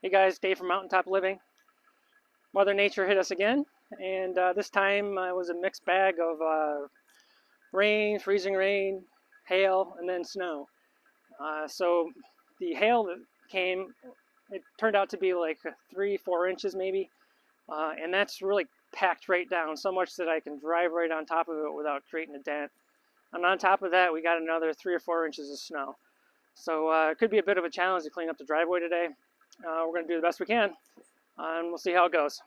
Hey guys, Dave from Mountaintop Living. Mother Nature hit us again, and this time it was a mixed bag of rain, freezing rain, hail, and then snow. So the hail that came, it turned out to be like 3-4 inches maybe, and that's really packed right down, so much that I can drive right on top of it without creating a dent. And on top of that, we got another 3 or 4 inches of snow. So it could be a bit of a challenge to clean up the driveway today. We're going to do the best we can, and we'll see how it goes.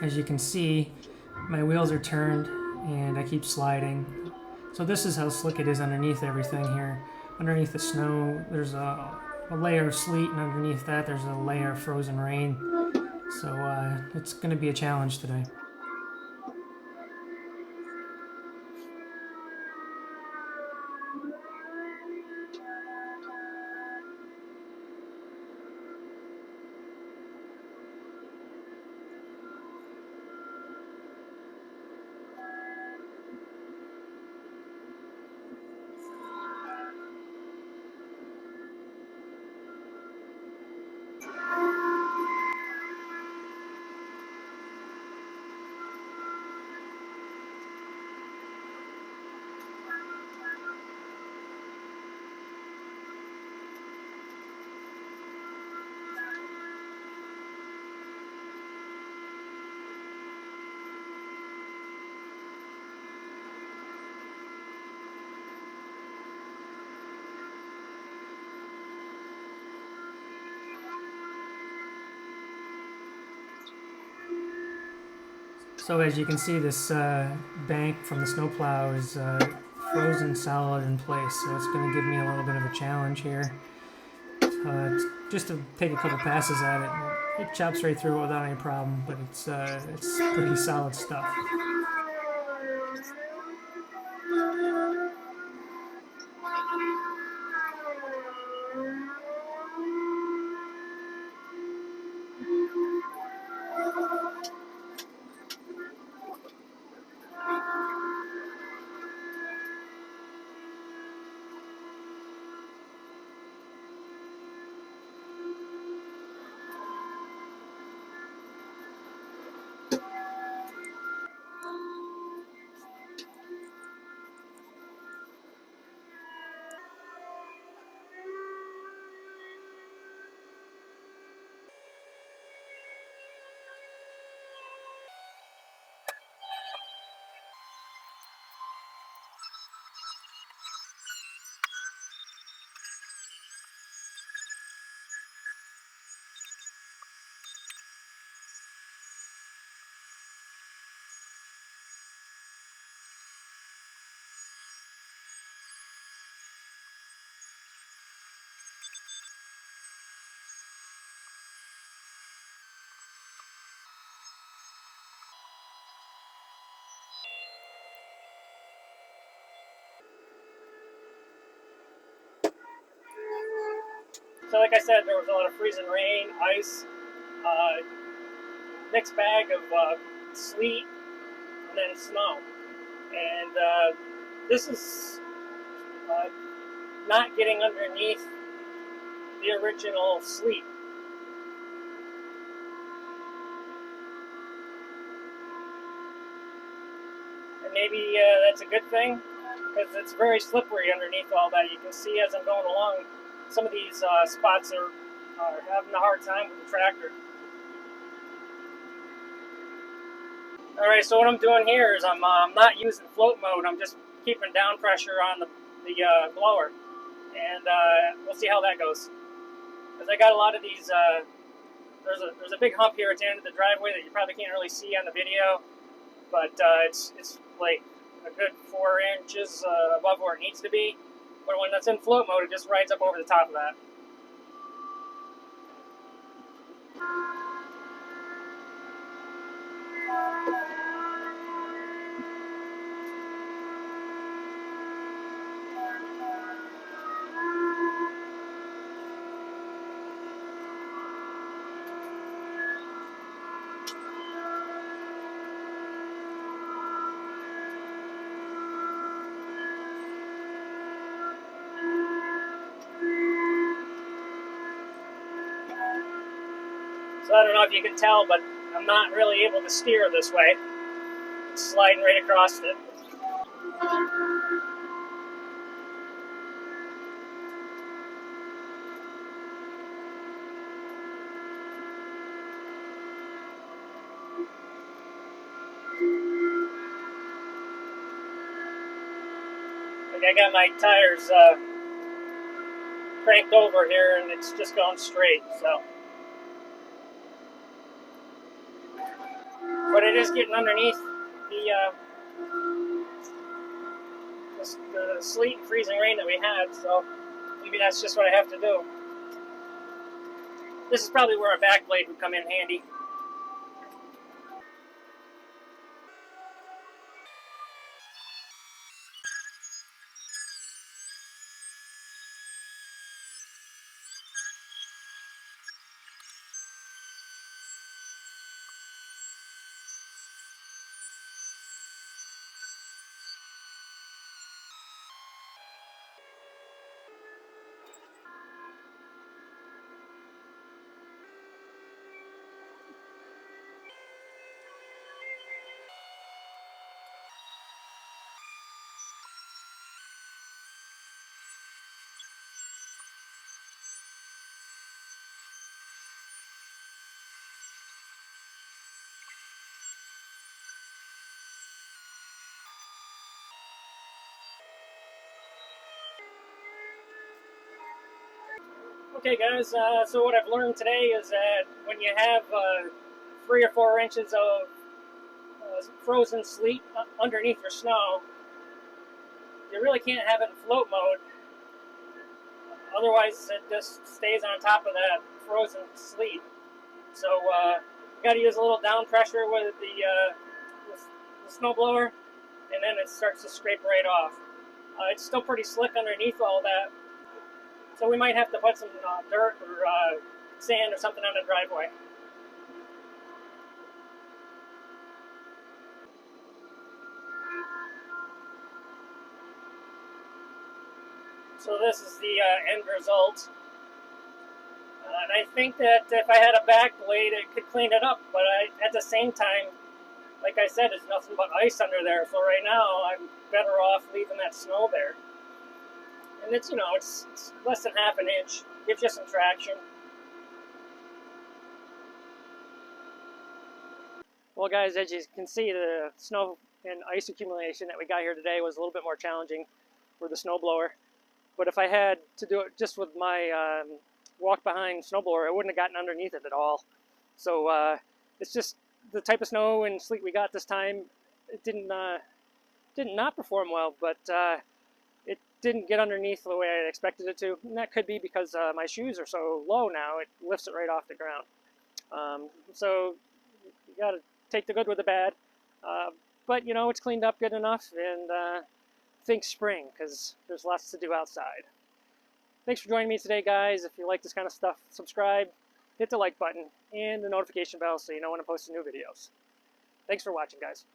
As you can see, my wheels are turned and I keep sliding. So this is how slick it is underneath everything here. Underneath the snow, there's a layer of sleet, and underneath that there's a layer of frozen rain. So it's going to be a challenge today. So as you can see, this bank from the snowplow is frozen solid in place, so it's going to give me a little bit of a challenge here. Just to take a couple passes at it, it chops right through it without any problem, but it's pretty solid stuff. So like I said, there was a lot of freezing rain, ice. mixed bag of sleet and then snow. And this is not getting underneath the original sleet. And maybe that's a good thing, because it's very slippery underneath all that. You can see as I'm going along, some of these spots are having a hard time with the tractor. Alright, so what I'm doing here is I'm not using float mode. I'm just keeping down pressure on the blower. And we'll see how that goes. Because I got a lot of these, there's a big hump here at the end of the driveway that you probably can't really see on the video. But it's like a good 4 inches above where it needs to be. But when it's in float mode, it just rides up over the top of that. So I don't know if you can tell, but I'm not really able to steer this way. It's sliding right across it. Like I got my tires cranked over here and it's just going straight, so. But it is getting underneath the sleet and freezing rain that we had, so maybe that's just what I have to do. This is probably where a back blade would come in handy. Okay guys, so what I've learned today is that when you have 3 or 4 inches of frozen sleet underneath your snow, you really can't have it in float mode. Otherwise it just stays on top of that frozen sleet. So you got to use a little down pressure with the snowblower, and then it starts to scrape right off. It's still pretty slick underneath all that, so we might have to put some dirt or sand or something on the driveway. So this is the end result. And I think that if I had a back blade, it could clean it up, but at the same time, like I said, there's nothing but ice under there, so right now I'm better off leaving that snow there. And it's, you know, it's less than ½ inch, gives you some traction. Well guys, as you can see, the snow and ice accumulation that we got here today was a little bit more challenging for the snowblower. But if I had to do it just with my walk behind snowblower, I wouldn't have gotten underneath it at all. So it's just the type of snow and sleet we got this time. It did not perform well, but it didn't get underneath the way I expected it to. And that could be because my shoes are so low now, it lifts it right off the ground. So you got to take the good with the bad. But you know, it's cleaned up good enough, and think spring, because there's lots to do outside. Thanks for joining me today, guys. If you like this kind of stuff, subscribe. hit the like button and the notification bell so you know when I'm posting new videos. Thanks for watching, guys.